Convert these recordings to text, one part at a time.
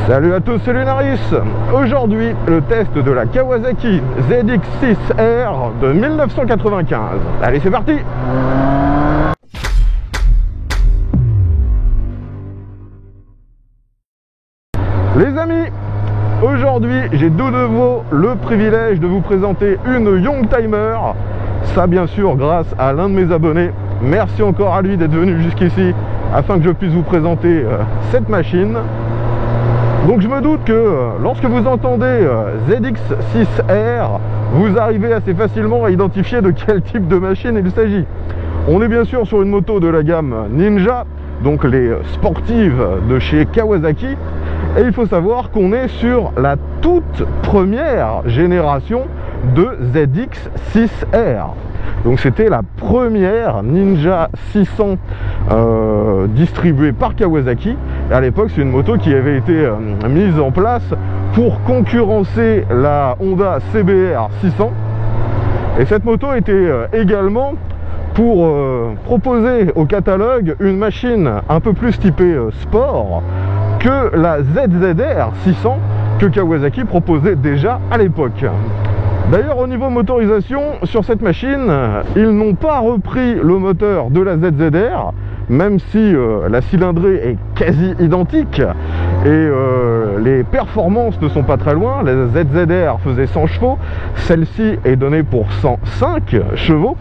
Salut à tous, c'est Lunaris. Aujourd'hui, le test de la Kawasaki ZX6R de 1995. Allez, c'est parti. Les amis, aujourd'hui, j'ai de nouveau le privilège de vous présenter une Youngtimer. Ça, bien sûr, grâce à l'un de mes abonnés. Merci encore à lui d'être venu jusqu'ici afin que je puisse vous présenter cette machine. Donc je me doute que lorsque vous entendez ZX6R, vous arrivez assez facilement à identifier de quel type de machine il s'agit. On est bien sûr sur une moto de la gamme Ninja, donc les sportives de chez Kawasaki. Et il faut savoir qu'on est sur la toute première génération de ZX6R. Donc c'était la première Ninja 600 distribuée par Kawasaki. Et à l'époque, c'est une moto qui avait été mise en place pour concurrencer la Honda CBR 600. Et cette moto était également pour proposer au catalogue une machine un peu plus typée sport que la ZZR 600 que Kawasaki proposait déjà à l'époque. D'ailleurs, au niveau motorisation, sur cette machine, ils n'ont pas repris le moteur de la ZZR, même si la cylindrée est quasi identique et les performances ne sont pas très loin. La ZZR faisait 100 chevaux, celle-ci est donnée pour 105 chevaux.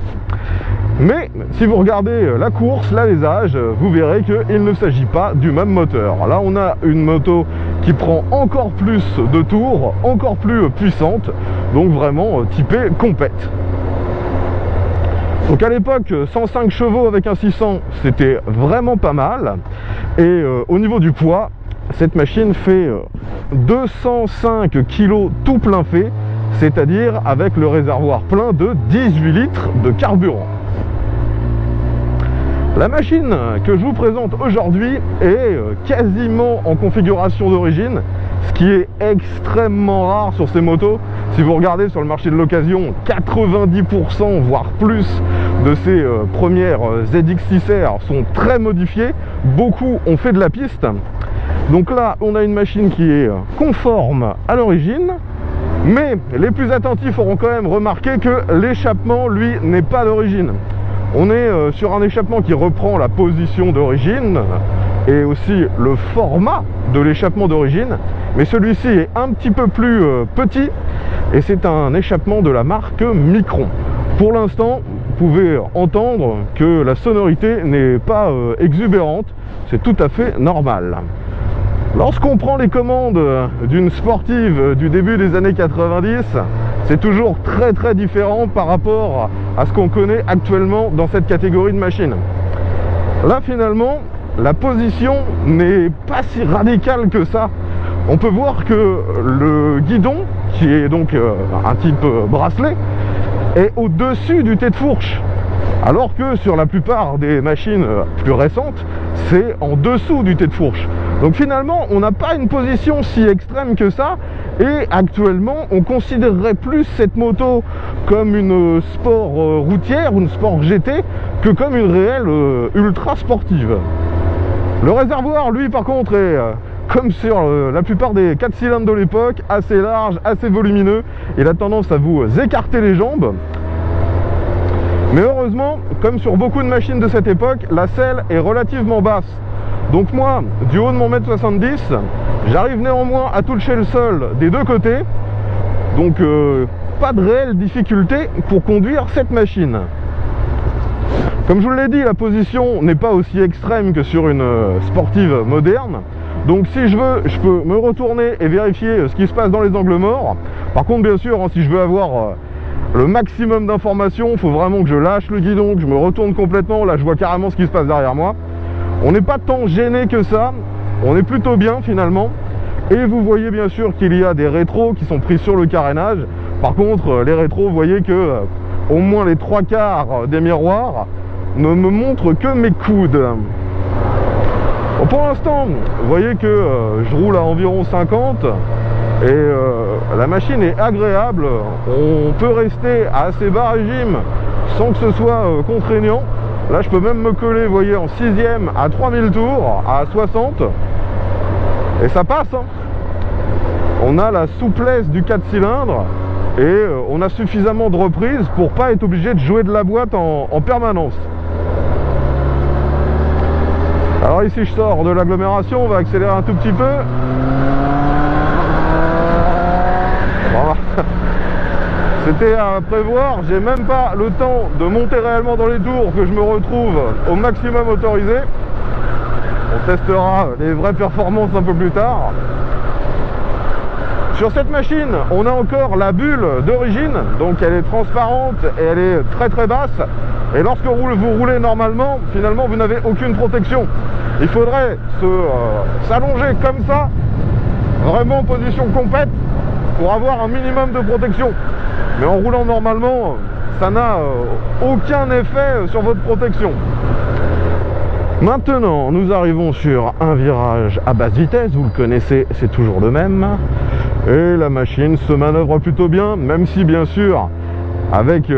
Mais si vous regardez la course, l'alésage, vous verrez qu'il ne s'agit pas du même moteur. Là, on a une moto qui prend encore plus de tours, encore plus puissante, donc vraiment typée compète. Donc à l'époque, 105 chevaux avec un 600, c'était vraiment pas mal. Et au niveau du poids, cette machine fait 205 kg tout plein fait, c'est-à-dire avec le réservoir plein de 18 litres de carburant. La machine que je vous présente aujourd'hui est quasiment en configuration d'origine, ce qui est extrêmement rare sur ces motos. Si vous regardez sur le marché de l'occasion, 90% voire plus de ces premières ZX6R sont très modifiées. Beaucoup ont fait de la piste. Donc là, on a une machine qui est conforme à l'origine. Mais les plus attentifs auront quand même remarqué que l'échappement, lui, n'est pas d'origine. On est sur un échappement qui reprend la position d'origine et aussi le format de l'échappement d'origine, mais celui-ci est un petit peu plus petit et c'est un échappement de la marque Micron. Pour l'instant, vous pouvez entendre que la sonorité n'est pas exubérante, c'est tout à fait normal. Lorsqu'on prend les commandes d'une sportive du début des années 90, c'est toujours très différent par rapport à ce qu'on connaît actuellement dans cette catégorie de machines. Là finalement, la position n'est pas si radicale que ça. On peut voir que le guidon, qui est donc un type bracelet, est au-dessus du tête de fourche. Alors que sur la plupart des machines plus récentes, c'est en dessous du tête de fourche. Donc finalement, on n'a pas une position si extrême que ça. Et actuellement, on considérerait plus cette moto comme une sport routière, une sport GT, que comme une réelle ultra sportive. Le réservoir, lui, par contre, est comme sur la plupart des 4 cylindres de l'époque, assez large, assez volumineux. Il a tendance à vous écarter les jambes. Mais heureusement, comme sur beaucoup de machines de cette époque, la selle est relativement basse. Donc moi, du haut de mon 1m70, j'arrive néanmoins à toucher le sol des deux côtés. Donc pas de réelle difficulté pour conduire cette machine. Comme je vous l'ai dit, la position n'est pas aussi extrême que sur une sportive moderne. Donc si je veux, je peux me retourner et vérifier ce qui se passe dans les angles morts. Par contre, bien sûr, si je veux avoir le maximum d'informations, il faut vraiment que je lâche le guidon, que je me retourne complètement. Là, je vois carrément ce qui se passe derrière moi. On n'est pas tant gêné que ça, on est plutôt bien finalement. Et vous voyez bien sûr qu'il y a des rétros qui sont pris sur le carénage. Par contre, les rétros, vous voyez que au moins les 3/4 des miroirs ne me montrent que mes coudes. Bon, pour l'instant, vous voyez que je roule à environ 50 et la machine est agréable. On peut rester à assez bas régime sans que ce soit contraignant. Là, je peux même me coller, vous voyez, en 6e à 3000 tours, à 60. Et ça passe, hein. On a la souplesse du 4 cylindres et on a suffisamment de reprises pour pas être obligé de jouer de la boîte en permanence. Alors ici je sors de l'agglomération, on va accélérer un tout petit peu. Voilà. C'était à prévoir, j'ai même pas le temps de monter réellement dans les tours que je me retrouve au maximum autorisé. On testera les vraies performances un peu plus tard. Sur cette machine, on a encore la bulle d'origine, donc elle est transparente et elle est très très basse. Et lorsque vous roulez normalement, finalement vous n'avez aucune protection. Il faudrait s'allonger comme ça, vraiment en position complète, pour avoir un minimum de protection. Mais en roulant normalement, ça n'a aucun effet sur votre protection. Maintenant, nous arrivons sur un virage à basse vitesse, vous le connaissez, c'est toujours le même. Et la machine se manœuvre plutôt bien, même si bien sûr, avec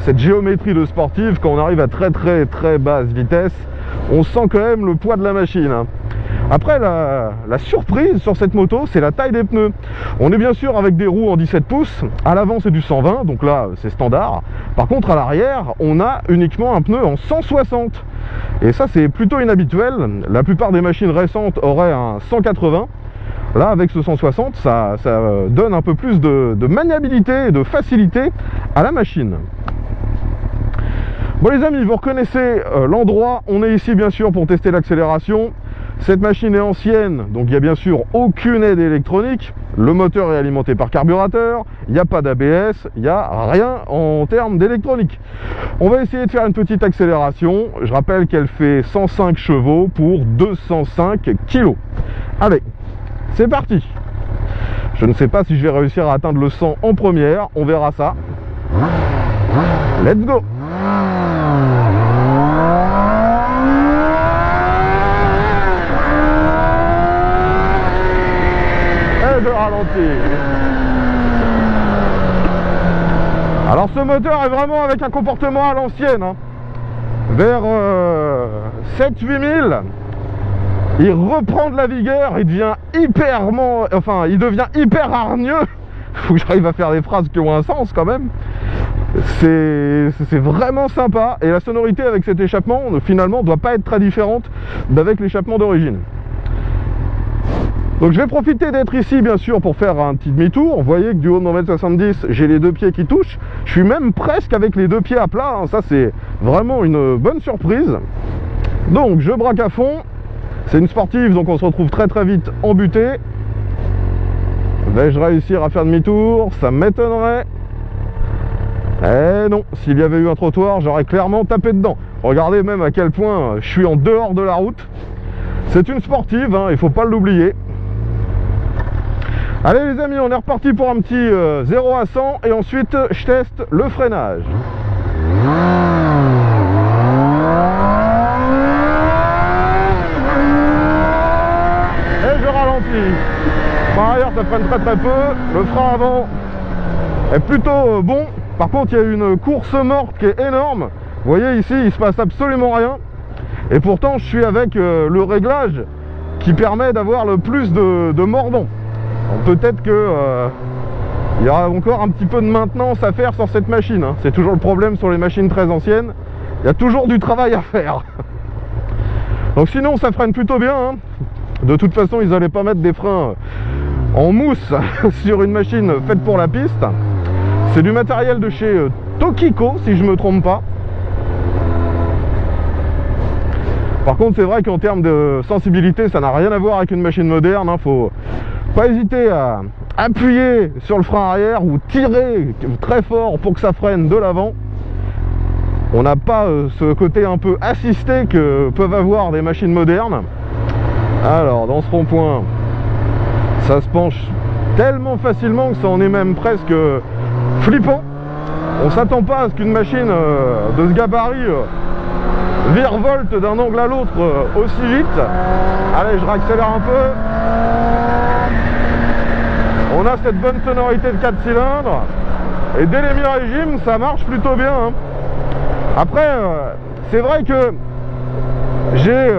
cette géométrie de sportive, quand on arrive à très basse vitesse, on sent quand même le poids de la machine. Après, la surprise sur cette moto, c'est la taille des pneus. On est bien sûr avec des roues en 17 pouces, à l'avant c'est du 120, donc là c'est standard. Par contre à l'arrière, on a uniquement un pneu en 160. Et ça c'est plutôt inhabituel, la plupart des machines récentes auraient un 180. Là avec ce 160, ça donne un peu plus de maniabilité et de facilité à la machine. Bon les amis, vous reconnaissez l'endroit, on est ici bien sûr pour tester l'accélération. Cette machine est ancienne, donc il n'y a bien sûr aucune aide électronique. Le moteur est alimenté par carburateur, il n'y a pas d'ABS, il n'y a rien en termes d'électronique. On va essayer de faire une petite accélération. Je rappelle qu'elle fait 105 chevaux pour 205 kg. Allez, c'est parti. Je ne sais pas si je vais réussir à atteindre le 100 en première, on verra ça. Let's go. De ralenti. Alors ce moteur est vraiment avec un comportement à l'ancienne, hein. Vers 7-8 000 il reprend de la vigueur, il devient hyper hargneux. Faut que j'arrive à faire des phrases qui ont un sens quand même. C'est vraiment sympa et la sonorité avec cet échappement finalement doit pas être très différente d'avec l'échappement d'origine. Donc je vais profiter d'être ici bien sûr pour faire un petit demi-tour. Vous voyez que du haut de 1,70 m, j'ai les deux pieds qui touchent. Je suis même presque avec les deux pieds à plat, hein. Ça c'est vraiment une bonne surprise. Donc je braque à fond. C'est une sportive, donc on se retrouve très vite en butée. Vais-je réussir à faire demi-tour? Ça m'étonnerait. Eh non, s'il y avait eu un trottoir, j'aurais clairement tapé dedans. Regardez même à quel point je suis en dehors de la route. C'est une sportive, hein, il ne faut pas l'oublier. Allez les amis, on est reparti pour un petit 0 à 100 et ensuite je teste le freinage. Et je ralentis. Par ailleurs ça freine très peu, le frein avant est plutôt bon. Par contre il y a une course morte qui est énorme. Vous voyez ici il se passe absolument rien. Et pourtant je suis avec le réglage qui permet d'avoir le plus de mordant. Peut-être que il y aura encore un petit peu de maintenance à faire sur cette machine, hein. C'est toujours le problème sur les machines très anciennes. Il y a toujours du travail à faire. Donc sinon ça freine plutôt bien, hein. De toute façon ils n'allaient pas mettre des freins en mousse sur une machine faite pour la piste. C'est du matériel de chez Tokiko si je me trompe pas. Par contre c'est vrai qu'en termes de sensibilité ça n'a rien à voir avec une machine moderne, hein. Faut pas hésiter à appuyer sur le frein arrière ou tirer très fort pour que ça freine de l'avant. On n'a pas ce côté un peu assisté que peuvent avoir des machines modernes. Alors dans ce rond-point ça se penche tellement facilement que ça en est même presque flippant. On s'attend pas à ce qu'une machine de ce gabarit virevolte d'un angle à l'autre aussi vite. Allez, je réaccélère un peu. On a cette bonne sonorité de 4 cylindres. Et dès les mi-régimes, ça marche plutôt bien, hein. Après, c'est vrai que j'ai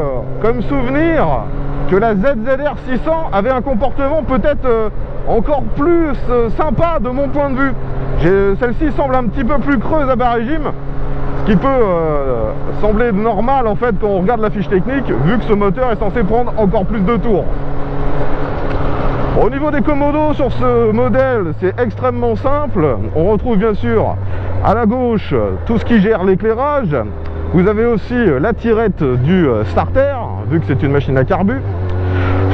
comme souvenir que la ZZR 600 avait un comportement peut-être encore plus sympa de mon point de vue. Celle-ci semble un petit peu plus creuse à bas régime, ce qui peut sembler normal en fait quand on regarde la fiche technique, vu que ce moteur est censé prendre encore plus de tours. Au niveau des commodos sur ce modèle, c'est extrêmement simple. On retrouve bien sûr à la gauche tout ce qui gère l'éclairage. Vous avez aussi la tirette du starter, vu que c'est une machine à carbu.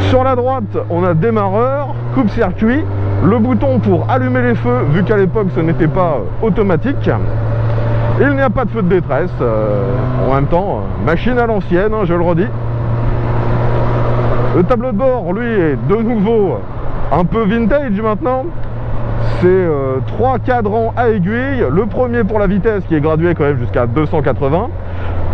Sur la droite, on a démarreur, coupe-circuit, le bouton pour allumer les feux, vu qu'à l'époque ce n'était pas automatique. Il n'y a pas de feu de détresse. En même temps, machine à l'ancienne, hein, je le redis. Le tableau de bord, lui, est de nouveau un peu vintage maintenant. C'est 3 cadrans à aiguille. Le premier pour la vitesse qui est gradué quand même jusqu'à 280.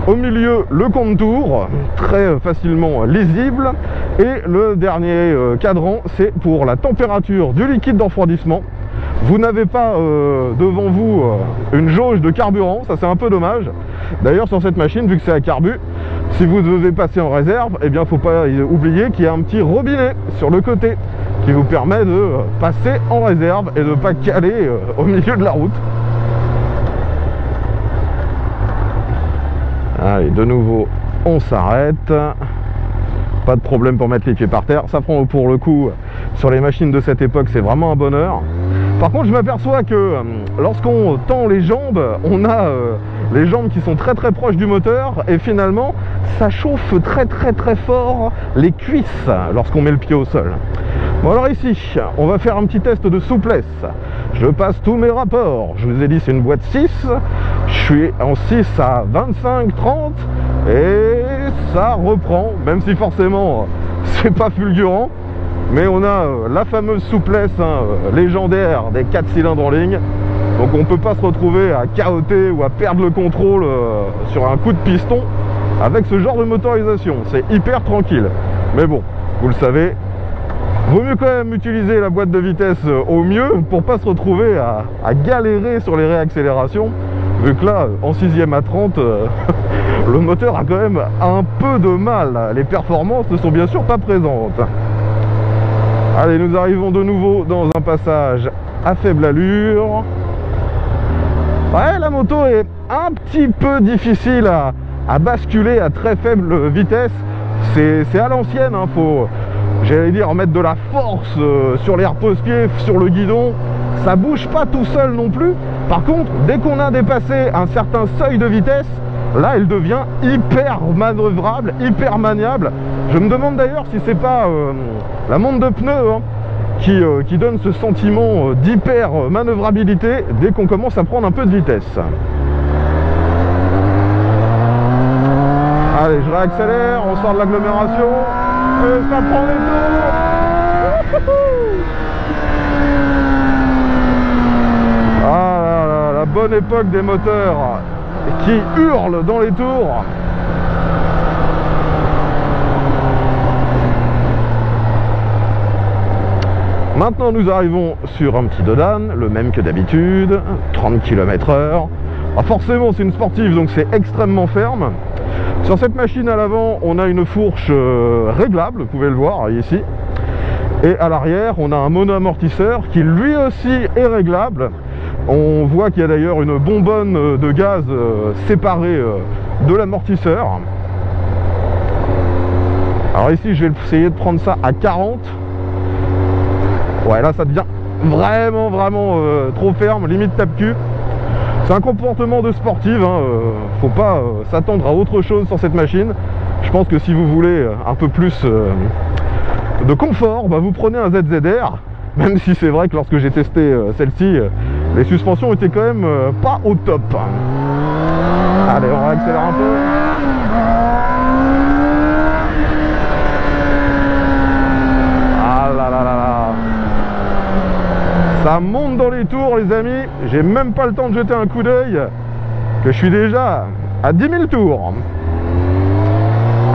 Au milieu, le contour, très facilement lisible. Et le dernier cadran, c'est pour la température du liquide d'enfroidissement. Vous n'avez pas devant vous une jauge de carburant, ça c'est un peu dommage. D'ailleurs sur cette machine, vu que c'est à carbu, si vous devez passer en réserve, eh bien faut pas oublier qu'il y a un petit robinet sur le côté qui vous permet de passer en réserve et de ne pas caler au milieu de la route. Allez, de nouveau, on s'arrête. Pas de problème pour mettre les pieds par terre. Ça prend pour le coup, sur les machines de cette époque, c'est vraiment un bonheur. Par contre, je m'aperçois que lorsqu'on tend les jambes, on a les jambes qui sont très très proches du moteur et finalement, ça chauffe très très très fort les cuisses lorsqu'on met le pied au sol. Bon alors ici, on va faire un petit test de souplesse. Je passe tous mes rapports. Je vous ai dit c'est une boîte 6. Je suis en 6 à 25, 30 et ça reprend, même si forcément c'est pas fulgurant. Mais on a la fameuse souplesse légendaire des 4 cylindres en ligne. Donc on ne peut pas se retrouver à cahoter ou à perdre le contrôle sur un coup de piston avec ce genre de motorisation. C'est hyper tranquille. Mais bon, vous le savez, vaut mieux quand même utiliser la boîte de vitesse au mieux pour pas se retrouver à galérer sur les réaccélérations. Vu que là, en 6e à 30, le moteur a quand même un peu de mal. Les performances ne sont bien sûr pas présentes. Allez, nous arrivons de nouveau dans un passage à faible allure. Ouais, la moto est un petit peu difficile à basculer à très faible vitesse. C'est à l'ancienne, hein, faut, j'allais dire, mettre de la force sur les repose-pieds, sur le guidon. Ça bouge pas tout seul non plus. Par contre, dès qu'on a dépassé un certain seuil de vitesse, là, elle devient hyper manœuvrable, hyper maniable. Je me demande d'ailleurs si c'est pas la montre de pneus qui donne ce sentiment d'hyper manœuvrabilité dès qu'on commence à prendre un peu de vitesse. Allez, je réaccélère, on sort de l'agglomération et ça prend les tours. Ah là là, la bonne époque des moteurs qui hurlent dans les tours. Maintenant nous arrivons sur un petit Dodan, le même que d'habitude, 30 km/h. Ah, forcément c'est une sportive donc c'est extrêmement ferme. Sur cette machine à l'avant on a une fourche réglable, vous pouvez le voir ici. Et à l'arrière on a un mono-amortisseur qui lui aussi est réglable. On voit qu'il y a d'ailleurs une bonbonne de gaz séparée de l'amortisseur. Alors ici je vais essayer de prendre ça à 40. Ouais, là ça devient vraiment trop ferme, limite tape-cul. C'est un comportement de sportive, hein, faut pas s'attendre à autre chose sur cette machine. Je pense que si vous voulez un peu plus de confort, bah, vous prenez un ZZR. Même si c'est vrai que lorsque j'ai testé celle-ci, les suspensions étaient quand même pas au top. Allez, on réaccélère un peu. Ah là là là là. Ça monte dans les tours les amis, j'ai même pas le temps de jeter un coup d'œil que je suis déjà à 10 000 tours.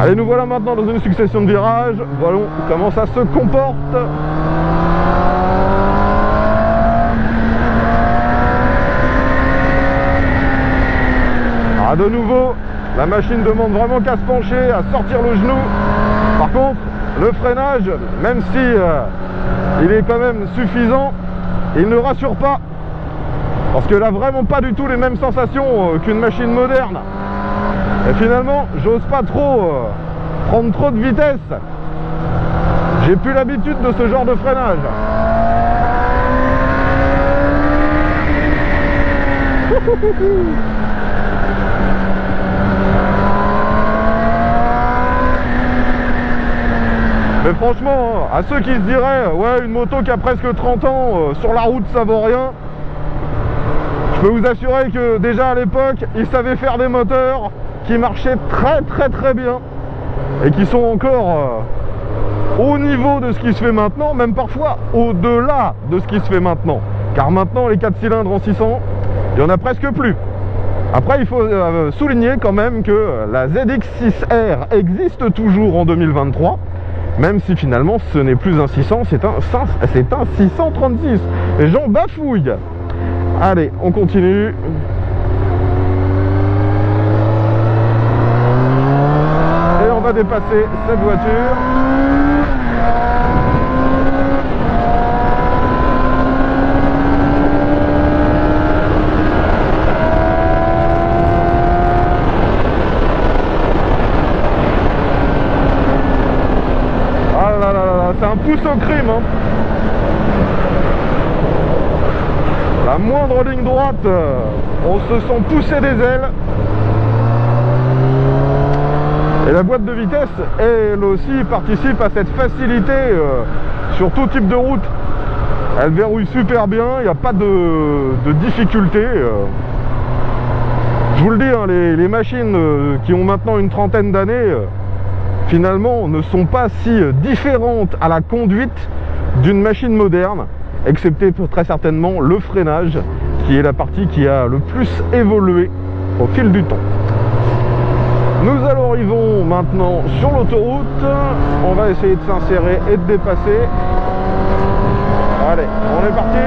Allez, nous voilà maintenant dans une succession de virages. Voyons comment ça se comporte. De nouveau, la machine demande vraiment qu'à se pencher, à sortir le genou. Par contre, le freinage, même si il est quand même suffisant, il ne rassure pas. Parce qu'elle n'a vraiment pas du tout les mêmes sensations qu'une machine moderne. Et finalement, j'ose pas trop prendre trop de vitesse. J'ai plus l'habitude de ce genre de freinage. Mais franchement, à ceux qui se diraient ouais, une moto qui a presque 30 ans, sur la route ça vaut rien, je peux vous assurer que déjà à l'époque, ils savaient faire des moteurs qui marchaient très bien et qui sont encore au niveau de ce qui se fait maintenant, même parfois au-delà de ce qui se fait maintenant. Car maintenant, les 4 cylindres en 600, il n'y en a presque plus. Après, il faut souligner quand même que la ZX6R existe toujours en 2023, même si finalement ce n'est plus un 600, c'est un 636. Les gens bafouillent. Allez, on continue. Et on va dépasser cette voiture. C'est un pouce au crime, hein. La moindre ligne droite, on se sent pousser des ailes. Et la boîte de vitesse, elle aussi participe à cette facilité sur tout type de route. Elle verrouille super bien, il n'y a pas de difficulté. Je vous le dis, hein, les machines qui ont maintenant une trentaine d'années, finalement ne sont pas si différentes à la conduite d'une machine moderne, excepté pour très certainement le freinage, qui est la partie qui a le plus évolué au fil du temps. Nous arrivons maintenant sur l'autoroute, on va essayer de s'insérer et de dépasser. Allez, on est parti.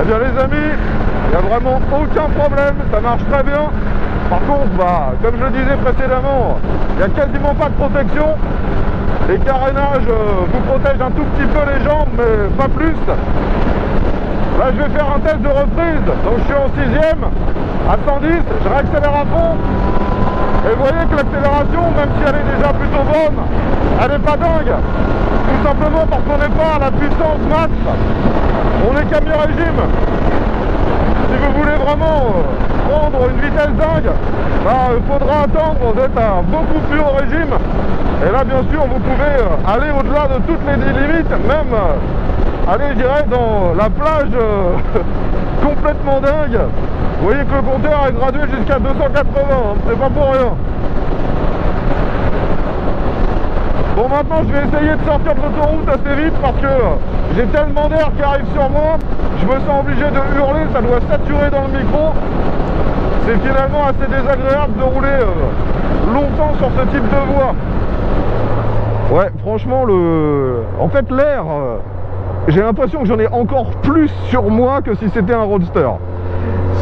Eh bien les amis, il n'y a vraiment aucun problème, ça marche très bien. Par contre, comme je le disais précédemment, il n'y a quasiment pas de protection. Les carénages vous protègent un tout petit peu les jambes, mais pas plus. Là, je vais faire un test de reprise. Donc, je suis en 6ème, à 110, je réaccélère à fond. Et vous voyez que l'accélération, même si elle est déjà plutôt bonne, elle n'est pas dingue. Tout simplement parce qu'on n'est pas à la puissance max. On est qu'à mi-régime. Si vous voulez vraiment prendre une vitesse dingue, il faudra attendre d'être à beaucoup plus haut régime. Et là, bien sûr, vous pouvez aller au-delà de toutes les limites, même aller, je dirais, dans la plage complètement dingue. Vous voyez que le compteur est gradué jusqu'à 280, hein, c'est pas pour rien. Bon, maintenant, je vais essayer de sortir de l'autoroute assez vite parce que j'ai tellement d'air qui arrive sur moi, je me sens obligé de hurler, ça doit saturer dans le micro. C'est finalement assez désagréable de rouler longtemps sur ce type de voie. Ouais, franchement, en fait, l'air, j'ai l'impression que j'en ai encore plus sur moi que si c'était un roadster.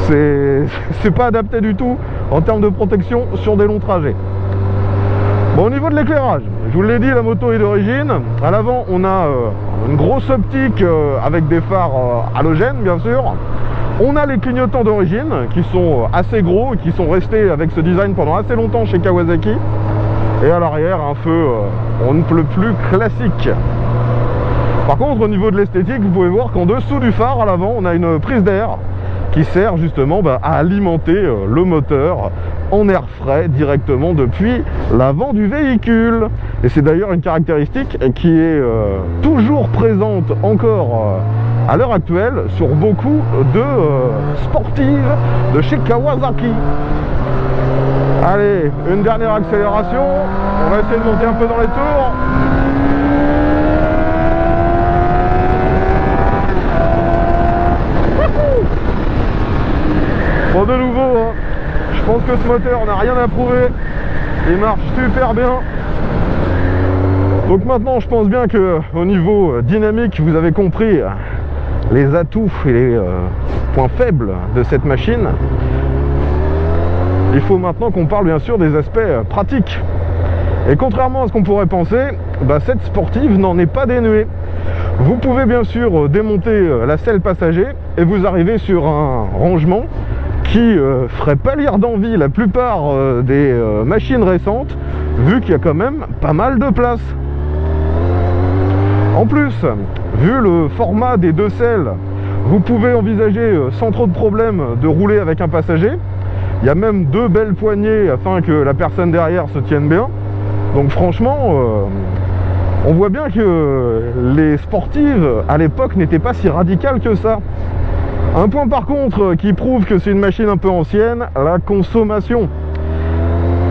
C'est pas adapté du tout en termes de protection sur des longs trajets. Bon, au niveau de l'éclairage, je vous l'ai dit, la moto est d'origine. À l'avant, on a une grosse optique avec des phares halogènes, bien sûr. On a les clignotants d'origine qui sont assez gros et qui sont restés avec ce design pendant assez longtemps chez Kawasaki. Et à l'arrière, un feu on ne peut plus classique. Par contre, au niveau de l'esthétique, vous pouvez voir qu'en dessous du phare, à l'avant, on a une prise d'air qui sert justement à alimenter le moteur en air frais directement depuis l'avant du véhicule. Et c'est d'ailleurs une caractéristique qui est toujours présente encore à l'heure actuelle sur beaucoup de sportives de chez Kawasaki. Allez, une dernière accélération, on va essayer de monter un peu dans les tours. Bon, de nouveau, hein, je pense que ce moteur n'a rien à prouver, il marche super bien. Donc maintenant, je pense bien que au niveau dynamique, vous avez compris les atouts et les points faibles de cette machine. Il faut maintenant qu'on parle bien sûr des aspects pratiques. Et contrairement à ce qu'on pourrait penser, cette sportive n'en est pas dénuée. Vous pouvez bien sûr démonter la selle passager et vous arrivez sur un rangement qui ferait pâlir d'envie la plupart des machines récentes, vu qu'il y a quand même pas mal de place. En plus, vu le format des deux selles, vous pouvez envisager sans trop de problèmes de rouler avec un passager. Il y a même deux belles poignées afin que la personne derrière se tienne bien. Donc franchement, on voit bien que les sportives à l'époque n'étaient pas si radicales que ça. Un point par contre qui prouve que c'est une machine un peu ancienne, la consommation.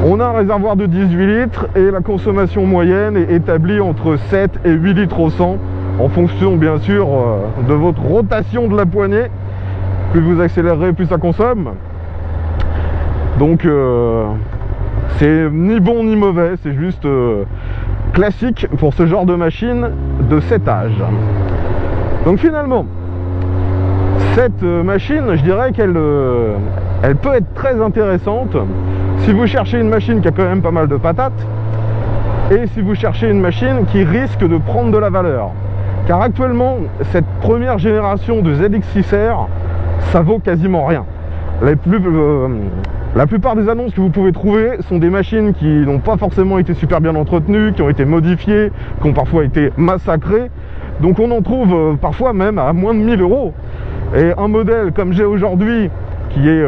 On a un réservoir de 18 litres et la consommation moyenne est établie entre 7 et 8 litres au 100 en fonction bien sûr de votre rotation de la poignée. Plus vous accélérez, plus ça consomme. Donc c'est ni bon ni mauvais, c'est juste classique pour ce genre de machine de cet âge. Donc finalement, cette machine, je dirais qu'elle elle peut être très intéressante si vous cherchez une machine qui a quand même pas mal de patates et si vous cherchez une machine qui risque de prendre de la valeur. Car actuellement, cette première génération de ZX6R, ça vaut quasiment rien. La plupart des annonces que vous pouvez trouver sont des machines qui n'ont pas forcément été super bien entretenues, qui ont été modifiées, qui ont parfois été massacrées. Donc on en trouve parfois même à moins de 1000 €. Et un modèle comme j'ai aujourd'hui, qui est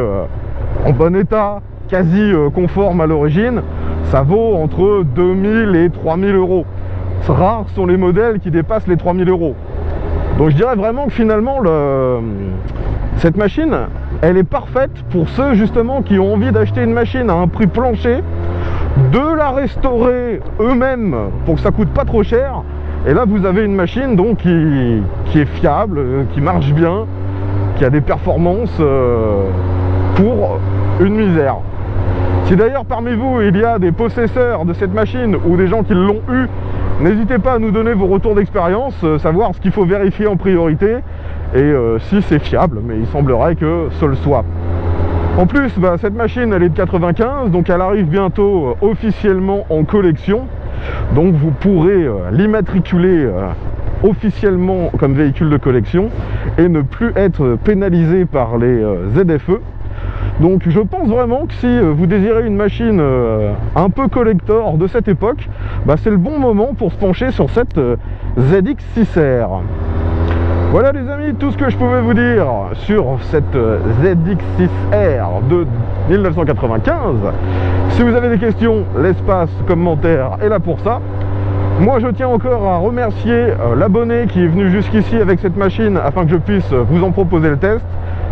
en bon état, quasi conforme à l'origine, ça vaut entre 2000 et 3000 €. Rares sont les modèles qui dépassent les 3000 €. Donc je dirais vraiment que finalement, cette machine, elle est parfaite pour ceux justement qui ont envie d'acheter une machine à un prix plancher, de la restaurer eux-mêmes pour que ça coûte pas trop cher. Et là vous avez une machine donc qui est fiable, qui marche bien, qui a des performances pour une misère. Si d'ailleurs parmi vous il y a des possesseurs de cette machine ou des gens qui l'ont eu, n'hésitez pas à nous donner vos retours d'expérience, savoir ce qu'il faut vérifier en priorité et si c'est fiable, mais il semblerait que ce le soit. En plus, cette machine elle est de 95, donc elle arrive bientôt officiellement en collection. Donc vous pourrez l'immatriculer officiellement comme véhicule de collection et ne plus être pénalisé par les ZFE. Donc je pense vraiment que si vous désirez une machine un peu collector de cette époque, c'est le bon moment pour se pencher sur cette ZX6R. Voilà les amis, tout ce que je pouvais vous dire sur cette ZX6R de 1995. Si vous avez des questions, l'espace commentaire est là pour ça. Moi je tiens encore à remercier l'abonné qui est venu jusqu'ici avec cette machine afin que je puisse vous en proposer le test.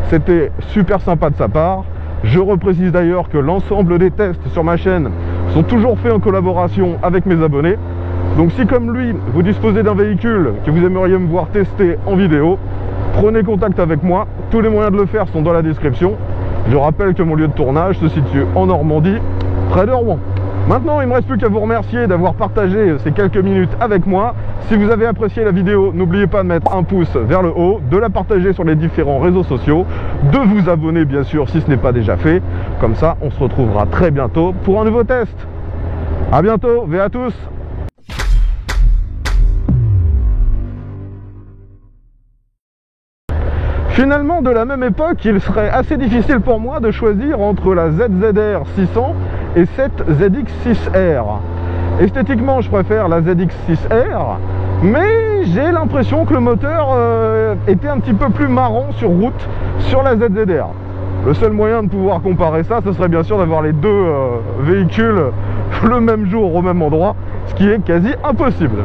C'était super sympa de sa part. Je reprécise d'ailleurs que l'ensemble des tests sur ma chaîne sont toujours faits en collaboration avec mes abonnés. Donc si comme lui, vous disposez d'un véhicule que vous aimeriez me voir tester en vidéo, prenez contact avec moi. Tous les moyens de le faire sont dans la description. Je rappelle que mon lieu de tournage se situe en Normandie, près de Rouen. Maintenant, il ne me reste plus qu'à vous remercier d'avoir partagé ces quelques minutes avec moi. Si vous avez apprécié la vidéo, n'oubliez pas de mettre un pouce vers le haut, de la partager sur les différents réseaux sociaux, de vous abonner bien sûr si ce n'est pas déjà fait. Comme ça, on se retrouvera très bientôt pour un nouveau test. A bientôt, et à tous. Finalement, de la même époque, il serait assez difficile pour moi de choisir entre la ZZR 600 et cette ZX6R. Esthétiquement, je préfère la ZX6R, mais j'ai l'impression que le moteur était un petit peu plus marrant sur route sur la ZZR. Le seul moyen de pouvoir comparer ça, ce serait bien sûr d'avoir les deux véhicules le même jour au même endroit, ce qui est quasi impossible.